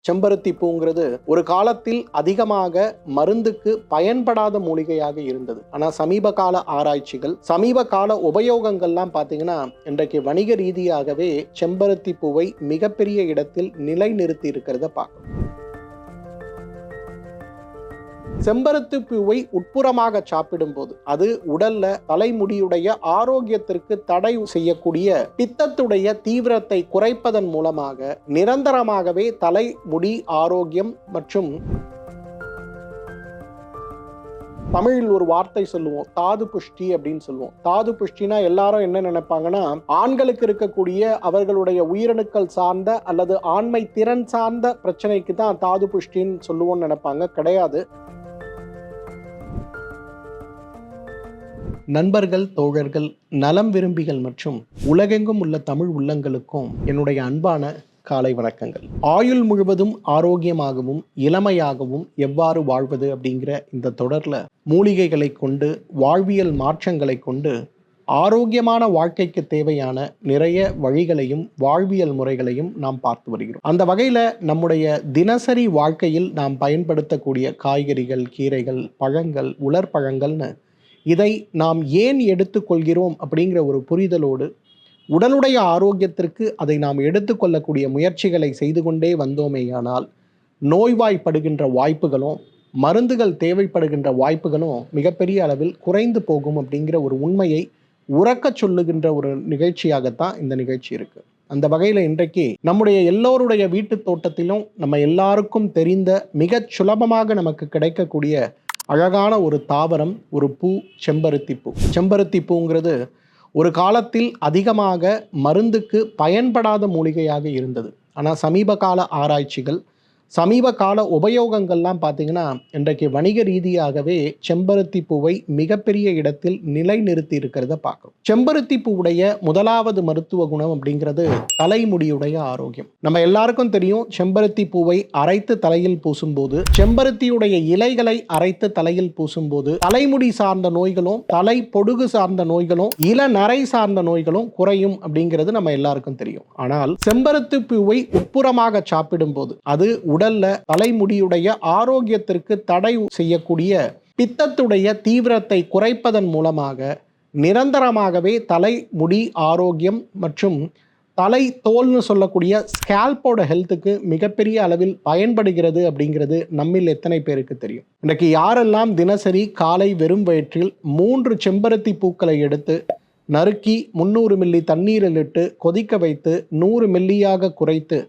செம்பருத்தி பூங்கிறது ஒரு காலத்தில் அதிகமாக மருந்துக்கு பயன்படாத மூலிகையாக இருந்தது. ஆனா சமீப கால ஆராய்ச்சிகள், சமீப கால உபயோகங்கள்லாம் பார்த்தீங்கன்னா இன்றைக்கு வணிக ரீதியாகவே செம்பருத்தி பூவை மிகப்பெரிய இடத்தில் நிலைநிறுத்தி இருக்கிறத பார்க்கணும். செம்பருத்தி பூவை உட்புறமாக சாப்பிடும்போது அது உடல்ல தலைமுடியுடைய ஆரோக்கியத்திற்கு தடை செய்யக்கூடிய பித்தத்துடைய தீவிரத்தை குறைப்பதன் மூலமாக நிரந்தரமாகவே தலைமுடி ஆரோக்கியம் மற்றும் தமிழில் ஒரு வார்த்தை சொல்லுவோம், தாது புஷ்டி அப்படின்னு சொல்லுவோம். தாது புஷ்டினா எல்லாரும் என்ன நினைப்பாங்கன்னா, ஆண்களுக்கு இருக்கக்கூடிய அவர்களுடைய உயிரணுக்கள் சார்ந்த அல்லது ஆண்மை திறன் சார்ந்த பிரச்சனைக்கு தான் தாது புஷ்டின்னு சொல்லுவோம்னு நினைப்பாங்க. கிடையாது. நண்பர்கள், தோழர்கள், நலம் விரும்பிகள் மற்றும் உலகெங்கும் உள்ள தமிழ் உள்ளங்களுக்கும் என்னுடைய அன்பான காலை வணக்கங்கள். ஆயுள் முழுவதும் ஆரோக்கியமாகவும் இளமையாகவும் எவ்வாறு வாழ்வது அப்படிங்கிற இந்த தொடர்ல மூலிகைகளை கொண்டு வாழ்வியல் மாற்றங்களை கொண்டு ஆரோக்கியமான வாழ்க்கைக்கு தேவையான நிறைய வழிகளையும் வாழ்வியல் முறைகளையும் நாம் பார்த்து வருகிறோம். அந்த வகையில் நம்முடைய தினசரி வாழ்க்கையில் நாம் பயன்படுத்தக்கூடிய காய்கறிகள், கீரைகள், பழங்கள், உலர்பழங்கள்னு இதை நாம் ஏன் எடுத்துக்கொள்கிறோம் அப்படிங்கிற ஒரு புரிதலோடு உடலுடைய ஆரோக்கியத்திற்கு அதை நாம் எடுத்துக்கொள்ளக்கூடிய முயற்சிகளை செய்து கொண்டே வந்தோமேயானால் நோய்வாய்ப்படுகின்ற வாய்ப்புகளும் மருந்துகள் தேவைப்படுகின்ற வாய்ப்புகளும் மிகப்பெரிய அளவில் குறைந்து போகும் அப்படிங்கிற ஒரு உண்மையை உறக்க சொல்லுகின்ற ஒரு நிகழ்ச்சியாகத்தான் இந்த நிகழ்ச்சி இருக்கு. அந்த வகையில் இன்றைக்கு நம்முடைய எல்லோருடைய வீட்டு தோட்டத்திலும் நம்ம எல்லாருக்கும் தெரிந்த மிக சுலபமாக நமக்கு கிடைக்கக்கூடிய அழகான ஒரு தாவரம், ஒரு பூ, செம்பருத்தி பூ. செம்பருத்தி பூங்கிறது ஒரு காலத்தில் அதிகமாக மருந்துக்கு பயன்படாத மூலிகையாக இருந்தது. ஆனால் சமீப கால ஆராய்ச்சிகள், சமீப கால உபயோகங்கள்லாம் பார்த்தீங்கன்னா இன்றைக்கு வணிக ரீதியாகவே செம்பருத்தி பூவை மிகப்பெரிய இடத்தில் நிலைநிறுத்தி இருக்கிறத பார்க்குறோம். செம்பருத்தி பூவுடைய முதலாவது மருத்துவ குணம் அப்படிங்கிறது தலைமுடியுடைய ஆரோக்கியம். நம்ம எல்லாருக்கும் தெரியும், செம்பருத்தி பூவை அரைத்து தலையில் பூசும்போது, செம்பருத்தியுடைய இலைகளை அரைத்து தலையில் பூசும்போது தலைமுடி சார்ந்த நோய்களும் தலை பொடுகு சார்ந்த நோய்களும் இளநரை சார்ந்த நோய்களும் குறையும் அப்படிங்கிறது நம்ம எல்லாருக்கும் தெரியும். ஆனால் செம்பருத்தி பூவை உட்புறமாக சாப்பிடும்போது அது உடல்ல தலைமுடியுடைய ஆரோக்கியத்திற்கு தடை செய்யக்கூடிய பித்தத்துடைய தீவிரத்தை குறைப்பதன் மூலமாக நிரந்தரமாகவே தலைமுடி ஆரோக்கியம் மற்றும் தலை தோல்னு சொல்லக்கூடிய ஸ்கேல்போட ஹெல்த்துக்கு மிகப்பெரிய அளவில் பயன்படுகிறது அப்படிங்கிறது நம்மில் எத்தனை பேருக்கு தெரியும்? இன்றைக்கு யாரெல்லாம் தினசரி காலை வெறும் வயிற்றில் 3 செம்பருத்தி பூக்களை எடுத்து நறுக்கி 300 மில்லி தண்ணீரில் இட்டு கொதிக்க வைத்து 100 மில்லியாக குறைத்து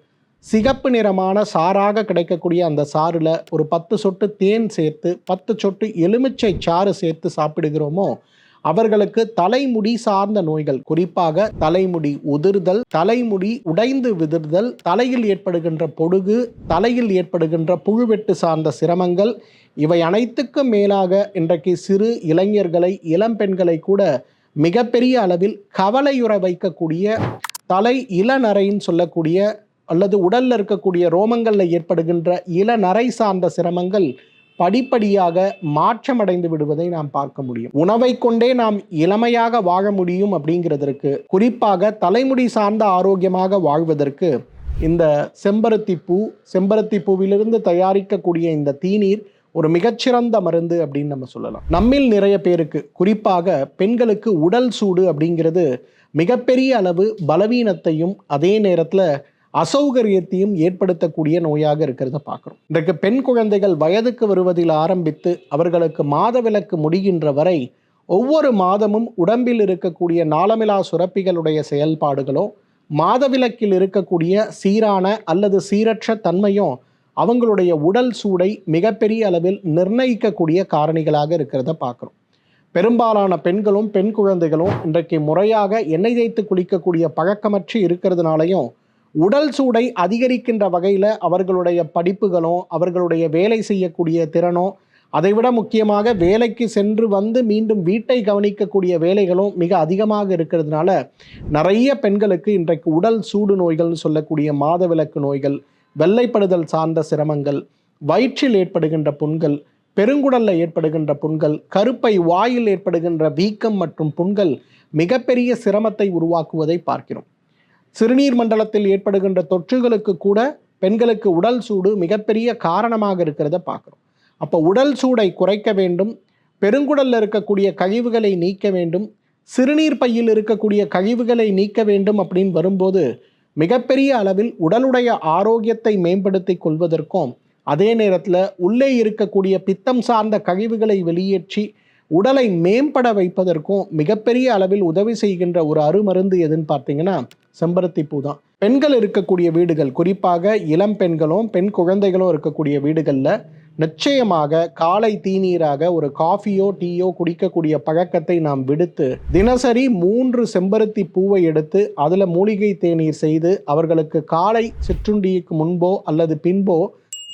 சிகப்பு நிறமான சாறாக கிடைக்கக்கூடிய அந்த சாறில் ஒரு 10 சொட்டு தேன் சேர்த்து 10 சொட்டு எலுமிச்சை சாறு சேர்த்து சாப்பிடுகிறோமோ அவர்களுக்கு தலைமுடி சார்ந்த நோய்கள், குறிப்பாக தலைமுடி உதிர்தல், தலைமுடி உடைந்து விதிர்தல், தலையில் ஏற்படுகின்ற பொடுகு, தலையில் ஏற்படுகின்ற புழுவெட்டு சார்ந்த சிரமங்கள், இவை அனைத்துக்கும் மேலாக இன்றைக்கு சிறு இளைஞர்களை, இளம் பெண்களை கூட மிகப்பெரிய அளவில் கவலையுற வைக்கக்கூடிய தலை இளநரைன்னு சொல்லக்கூடிய அல்லது உடல்ல இருக்கக்கூடிய ரோமங்களில் ஏற்படுகின்ற இளநரை சார்ந்த சிரமங்கள் படிப்படியாக மாற்றமடைந்து விடுவதை நாம் பார்க்க முடியும். உணவை கொண்டே நாம் இளமையாக வாழ முடியும் அப்படிங்கிறதற்கு, குறிப்பாக தலைமுடி சார்ந்த ஆரோக்கியமாக வாழ்வதற்கு இந்த செம்பருத்தி பூவிலிருந்து தயாரிக்கக்கூடிய இந்த தீநீர் ஒரு மிகச்சிறந்த மருந்து அப்படின்னு நம்ம சொல்லலாம். நம்மில் நிறைய பேருக்கு, குறிப்பாக பெண்களுக்கு உடல் சூடு அப்படிங்கிறது மிகப்பெரிய அளவு பலவீனத்தையும் அதே நேரத்தில் அசௌகரியத்தையும் ஏற்படுத்தக்கூடிய நோயாக இருக்கிறத பார்க்குறோம். இன்றைக்கு பெண் குழந்தைகள் வயதுக்கு வருவதில் ஆரம்பித்து அவர்களுக்கு மாதவிலக்கு முடிகின்ற வரை ஒவ்வொரு மாதமும் உடம்பில் இருக்கக்கூடிய நாளமிலா சுரப்பிகளுடைய செயல்பாடுகளோ மாதவிலக்கில் இருக்கக்கூடிய சீரான அல்லது சீரற்ற தன்மையும் அவங்களுடைய உடல் சூடை மிகப்பெரிய அளவில் நிர்ணயிக்கக்கூடிய காரணிகளாக இருக்கிறத பார்க்குறோம். பெரும்பாலான பெண்களும் பெண் குழந்தைகளும் இன்றைக்கு முறையாக எண்ணெய் தேய்த்து குளிக்கக்கூடிய பழக்கமற்று இருக்கிறதுனாலையும் உடல் சூடை அதிகரிக்கின்ற வகையில் அவர்களுடைய படிப்புகளும் அவர்களுடைய வேலை செய்யக்கூடிய திறனும், அதைவிட முக்கியமாக வேலைக்கு சென்று வந்து மீண்டும் வீட்டை கவனிக்கக்கூடிய வேலைகளும் மிக அதிகமாக இருக்கிறதுனால நிறைய பெண்களுக்கு இன்றைக்கு உடல் சூடு நோய்கள்னு சொல்லக்கூடிய மாதவிலக்கு நோய்கள், வெள்ளைப்படுதல் சார்ந்த சிரமங்கள், வயிற்றில் ஏற்படுகின்ற புண்கள், பெருங்குடல்ல ஏற்படுகின்ற புண்கள், கருப்பை வாயில் ஏற்படுகின்ற வீக்கம் மற்றும் புண்கள் மிகப்பெரிய சிரமத்தை உருவாக்குவதை பார்க்கிறோம். சிறுநீர் மண்டலத்தில் ஏற்படுகின்ற தொற்றுகளுக்கு கூட பெண்களுக்கு உடல் சூடு மிகப்பெரிய காரணமாக இருக்கிறத பார்க்குறோம். அப்போ உடல் சூடை குறைக்க வேண்டும், பெருங்குடலில் இருக்கக்கூடிய கழிவுகளை நீக்க வேண்டும், சிறுநீர் பையில் இருக்கக்கூடிய கழிவுகளை நீக்க வேண்டும் அப்படின்னு வரும்போது மிகப்பெரிய அளவில் உடலுடைய ஆரோக்கியத்தை மேம்படுத்தி கொள்வதற்கும், அதே நேரத்தில் உள்ளே இருக்கக்கூடிய பித்தம் சார்ந்த கழிவுகளை வெளியேற்றி உடலை மேம்பட வைப்பதற்கும் மிகப்பெரிய அளவில் உதவி செய்கின்ற ஒரு அருமருந்து எதுன்னு பார்த்தீங்கன்னா செம்பருத்தி பூ தான். பெண்கள் இருக்கக்கூடிய வீடுகள், குறிப்பாக இளம் பெண்களும் பெண் குழந்தைகளும் இருக்கக்கூடிய வீடுகளில் நிச்சயமாக காலை தீநீராக ஒரு காஃபியோ டீயோ குடிக்கக்கூடிய பழக்கத்தை நாம் விடுத்து தினசரி 3 செம்பருத்தி பூவை எடுத்து அதில் மூலிகை தேநீர் செய்து அவர்களுக்கு காலை சிற்றுண்டிக்கு முன்போ அல்லது பின்போ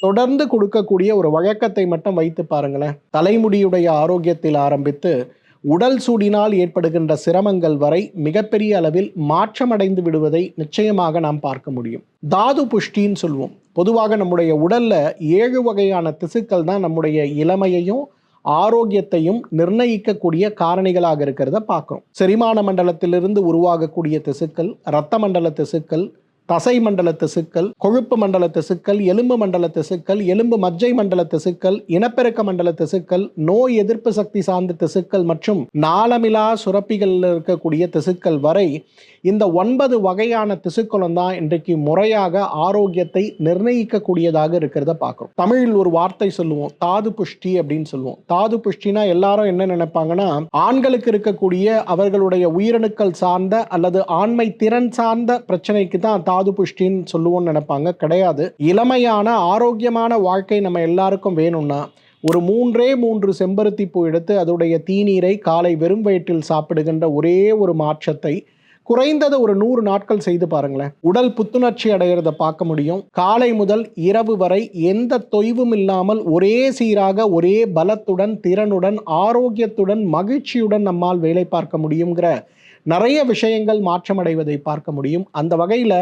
தொடர்ந்து கொடுக்கக்கூடிய ஒரு வழக்கத்தை மட்டும் வைத்து பாருங்களேன். தலைமுடியுடைய ஆரோக்கியத்தில் ஆரம்பித்து உடல் சூடினால் ஏற்படுகின்ற சிரமங்கள் வரை மிகப்பெரிய அளவில் மாற்றமடைந்து விடுவதை நிச்சயமாக நாம் பார்க்க முடியும். தாது புஷ்டின்னு சொல்லுவோம். பொதுவாக நம்முடைய உடல்ல 7 வகையான திசுக்கள் தான் நம்முடைய இளமையையும் ஆரோக்கியத்தையும் நிர்ணயிக்கக்கூடிய காரணிகளாக இருக்கிறத பார்க்கிறோம். செரிமான மண்டலத்திலிருந்து உருவாகக்கூடிய திசுக்கள், இரத்த மண்டல திசுக்கள், தசை மண்டல திசுக்கள், கொழுப்பு மண்டல திசுக்கள், எலும்பு மண்டல திசுக்கள், எலும்பு மஜ்ஜை மண்டல திசுக்கள், இனப்பெருக்க மண்டல திசுக்கள், நோய் எதிர்ப்பு சக்தி சார்ந்த திசுக்கள் மற்றும் நாளமிலா சுரப்பிகளில் இருக்கக்கூடிய திசுக்கள் வரை இந்த 9 வகையான திசுக்களும் தான் இன்றைக்கு முறையாக ஆரோக்கியத்தை நிர்ணயிக்கக்கூடியதாக இருக்கிறத பார்க்குறோம். தமிழில் ஒரு வார்த்தை சொல்லுவோம், தாது புஷ்டி அப்படின்னு சொல்லுவோம். தாது புஷ்டினா எல்லாரும் என்ன நினைப்பாங்கன்னா, ஆண்களுக்கு இருக்கக்கூடிய அவர்களுடைய உயிரணுக்கள் சார்ந்த அல்லது ஆண்மை திறன் சார்ந்த பிரச்சனைக்கு தான் தாது புஷ்டின்னு சொல்லுவோம்னு நினைப்பாங்க. கிடையாது. இளமையான ஆரோக்கியமான வாழ்க்கை நம்ம எல்லாருக்கும் வேணும்னா ஒரு 3 செம்பருத்தி பூ எடுத்து அதோடைய தீநீரை காலை வெறும் வயிற்றில் சாப்பிடுகின்ற ஒரே ஒரு மாற்றத்தை குறைந்தது ஒரு 100 நாட்கள் செய்து பாருங்களேன். உடல் புத்துணர்ச்சி அடைகிறத பார்க்க முடியும். காலை முதல் இரவு வரை எந்த தொய்வும் இல்லாமல் ஒரே சீராக ஒரே பலத்துடன் திறனுடன் ஆரோக்கியத்துடன் மகிழ்ச்சியுடன் நம்மால் வேலை பார்க்க முடியுங்கிற நிறைய விஷயங்கள் மாற்றமடைவதை பார்க்க முடியும். அந்த வகையில்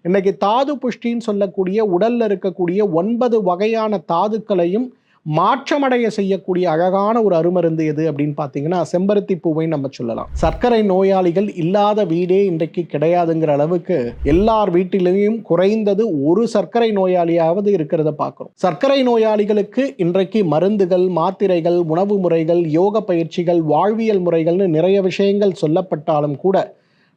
இன்னைக்கு தாது புஷ்டின்னு சொல்லக்கூடிய உடல்ல இருக்கக்கூடிய 9 வகையான தாதுக்களையும் மாற்றமடைய செய்யக்கூடிய அழகான ஒரு அருமருந்து எது அப்படின்னு பார்த்தீங்கன்னா செம்பருத்தி பூவை நம்ம சொல்லலாம். சர்க்கரை நோயாளிகள் இல்லாத வீடே இன்றைக்கு கிடையாதுங்கிற அளவுக்கு எல்லார் வீட்டிலையும் குறைந்தது ஒரு சர்க்கரை நோயாளியாவது இருக்கிறத பார்க்கிறோம். சர்க்கரை நோயாளிகளுக்கு இன்றைக்கு மருந்துகள், மாத்திரைகள், உணவு முறைகள், யோக பயிற்சிகள், வாழ்வியல் முறைகள்னு நிறைய விஷயங்கள் சொல்லப்பட்டாலும் கூட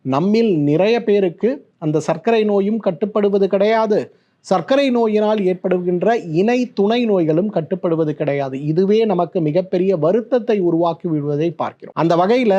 நம்மில் நிறைய பேருக்கு அந்த சர்க்கரை நோயும் கட்டுப்படுவது கிடையாது. சர்க்கரை நோயினால் ஏற்படுகின்ற இணை துணை நோய்களும் கட்டுப்படுவது கிடையாது. இதுவே நமக்கு மிகப்பெரிய வருத்தத்தை உருவாக்கி விடுவதை பார்க்கிறோம். அந்த வகையில்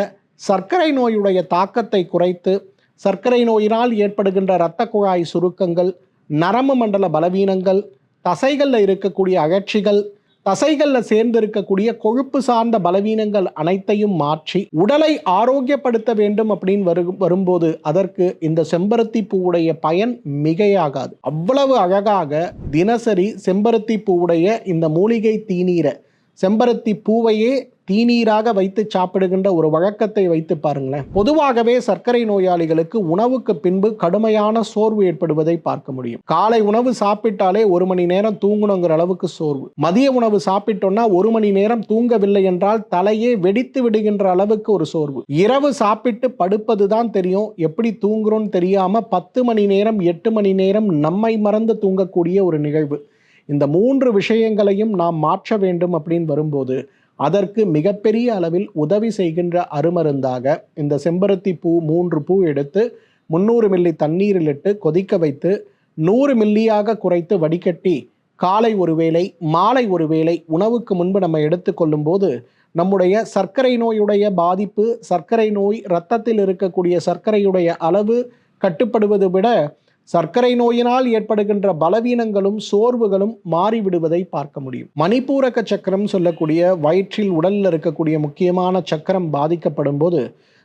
சர்க்கரை நோயுடைய தாக்கத்தை குறைத்து சர்க்கரை நோயினால் ஏற்படுகின்ற இரத்த குழாய் சுருக்கங்கள், நரம்பு மண்டல பலவீனங்கள், தசைகளில் இருக்கக்கூடிய அகற்சிகள், தசைகளில் சேர்ந்து இருக்கக்கூடிய கொழுப்பு சார்ந்த பலவீனங்கள் அனைத்தையும் மாற்றி உடலை ஆரோக்கியப்படுத்த வேண்டும் அப்படின்னு வரும்போது அதற்கு இந்த செம்பருத்தி பூவுடைய பயன் மிகையாகாது. அவ்வளவு அழகாக தினசரி செம்பருத்தி பூவுடைய இந்த மூலிகை தீநீரை, செம்பருத்தி பூவையே தீநீராக வைத்து சாப்பிடுகின்ற ஒரு வழக்கத்தை வைத்து பாருங்களேன். பொதுவாகவே சர்க்கரை நோயாளிகளுக்கு உணவுக்கு பின்பு கடுமையான சோர்வு ஏற்படுவதை பார்க்க முடியும். காலை உணவு சாப்பிட்டாலே 1 மணி நேரம் தூங்கணுங்கிற அளவுக்கு சோர்வு. மதிய உணவு சாப்பிட்டோம்னா 1 மணி நேரம் தூங்கவில்லை என்றால் தலையே வெடித்து விடுகின்ற அளவுக்கு ஒரு சோர்வு. இரவு சாப்பிட்டு படுப்பது தான் தெரியும், எப்படி தூங்குறோன்னு தெரியாம 10 மணி நேரம் 8 மணி நேரம் நம்மை மறந்து தூங்கக்கூடிய ஒரு நிகழ்வு. இந்த 3 விஷயங்களையும் நாம் மாற்ற வேண்டும் அப்படின்னு வரும்போது அதற்கு மிகப்பெரிய அளவில் உதவி செய்கின்ற அருமருந்தாக இந்த செம்பருத்தி பூ 3 பூ எடுத்து 300 மில்லி தண்ணீரில் இட்டு கொதிக்க வைத்து 100 மில்லியாக குறைத்து வடிகட்டி காலை ஒரு வேளை, மாலை ஒரு வேளை உணவுக்கு முன்பு நம்ம எடுத்துக்கொள்ளும் போது நம்முடைய சர்க்கரை நோயுடைய பாதிப்பு, சர்க்கரை நோய், இரத்தத்தில் இருக்கக்கூடிய சர்க்கரையுடைய அளவு கட்டுப்படுவதை விட சர்க்கரை நோயினால் ஏற்படுகின்ற பலவீனங்களும் சோர்வுகளும் மாறிவிடுவதை பார்க்க முடியும். மணிப்பூரக சக்கரம் சொல்லக்கூடிய வயிற்றில் உடலில் இருக்கக்கூடிய முக்கியமான சக்கரம் பாதிக்கப்படும் போது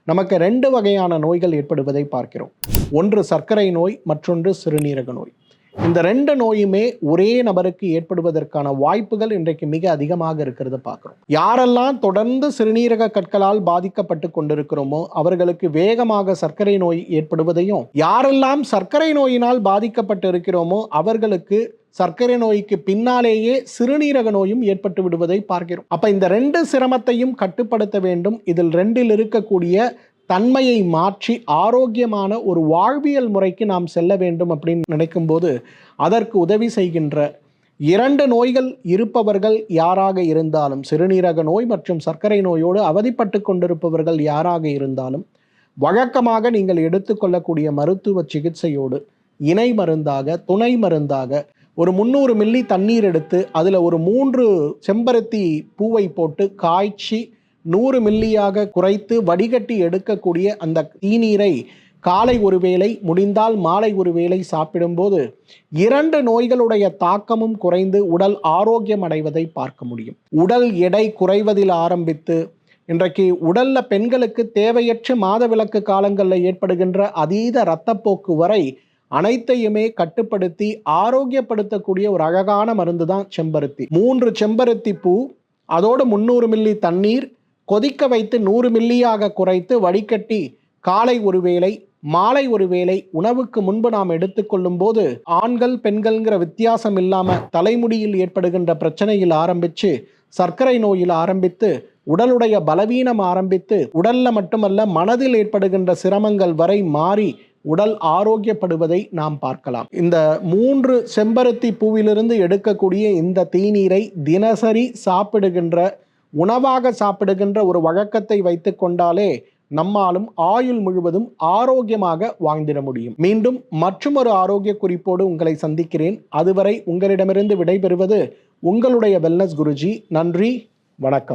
நமக்கு 2 வகையான நோய்கள் ஏற்படுவதை பார்க்கிறோம். ஒன்று சர்க்கரை நோய், மற்றொன்று சிறுநீரக நோய். இந்த 2 நோயுமே ஒரே நபருக்கு ஏற்படுவதற்கான வாய்ப்புகள் இன்றைக்கு மிக அதிகமாக இருக்கிறத பார்க்கிறோம். யாரெல்லாம் தொடர்ந்து சிறுநீரக கற்களால் பாதிக்கப்பட்டு கொண்டிருக்கிறோமோ அவர்களுக்கு வேகமாக சர்க்கரை நோய் ஏற்படுவதையும், யாரெல்லாம் சர்க்கரை நோயினால் பாதிக்கப்பட்டு இருக்கிறோமோ அவர்களுக்கு சர்க்கரை நோய்க்கு பின்னாலேயே சிறுநீரக நோயும் ஏற்பட்டு விடுவதை பார்க்கிறோம். அப்ப இந்த 2 சிரமத்தையும் கட்டுப்படுத்த வேண்டும். இதில் 2இல் இருக்கக்கூடிய தன்மையை மாற்றி ஆரோக்கியமான ஒரு வாழ்வியல் முறைக்கு நாம் செல்ல வேண்டும் அப்படின்னு நினைக்கும் போது அதற்கு உதவி செய்கின்ற 2 நோய்கள் இருப்பவர்கள் யாராக இருந்தாலும், சிறுநீரக நோய் மற்றும் சர்க்கரை நோயோடு அவதிப்பட்டு கொண்டிருப்பவர்கள் யாராக இருந்தாலும் வழக்கமாக நீங்கள் எடுத்துக்கொள்ளக்கூடிய மருத்துவ சிகிச்சையோடு இணை மருந்தாக, துணை மருந்தாக ஒரு 300 மில்லி தண்ணீர் எடுத்து அதில் ஒரு 3 செம்பருத்தி பூவை போட்டு காய்ச்சி 100 மில்லியாக குறைத்து வடிகட்டி எடுக்கக்கூடிய அந்த தீநீரை காலை ஒரு வேளை, முடிந்தால் மாலை ஒரு வேளை சாப்பிடும்போது 2 நோய்களுடைய தாக்கமும் குறைந்து உடல் ஆரோக்கியம் அடைவதை பார்க்க முடியும். உடல் எடை குறைவதில் ஆரம்பித்து இன்றைக்கு உடல்ல பெண்களுக்கு தேவையற்ற மாதவிலக்கு காலங்களில் ஏற்படுகின்ற அதீத இரத்தப்போக்கு வரை அனைத்தையுமே கட்டுப்படுத்தி ஆரோக்கியப்படுத்தக்கூடிய ஒரு அழகான மருந்து தான் செம்பருத்தி. 3 செம்பருத்தி பூ, அதோடு 300 மில்லி தண்ணீர் கொதிக்க வைத்து 100 மில்லியாக குறைத்து வடிகட்டி காலை ஒரு வேளை, மாலை ஒரு வேளை உணவுக்கு முன்பு நாம் எடுத்துக்கொள்ளும் போது ஆண்கள் பெண்கள்ங்கிற வித்தியாசம் இல்லாம தலைமுடியில் ஏற்படுகின்ற பிரச்சனையில் ஆரம்பித்து சர்க்கரை நோயில் ஆரம்பித்து உடலுடைய பலவீனம் ஆரம்பித்து உடல்ல மட்டுமல்ல மனதில் ஏற்படுகின்ற சிரமங்கள் வரை மாறி உடல் ஆரோக்கியப்படுவதை நாம் பார்க்கலாம். இந்த 3 செம்பருத்தி பூவிலிருந்து எடுக்கக்கூடிய இந்த தீநீரை தினசரி சாப்பிடுகின்ற, உணவாக சாப்பிடுகின்ற ஒரு வழக்கத்தை வைத்து கொண்டாலே நம்மாலும் ஆயுள் முழுவதும் ஆரோக்கியமாக வாழ்ந்திட முடியும். மீண்டும் மற்றொரு ஆரோக்கிய குறிப்போடு உங்களை சந்திக்கிறேன். அதுவரை உங்களிடமிருந்து விடைபெறுவது உங்களுடைய வெல்னஸ் குருஜி. நன்றி, வணக்கம்.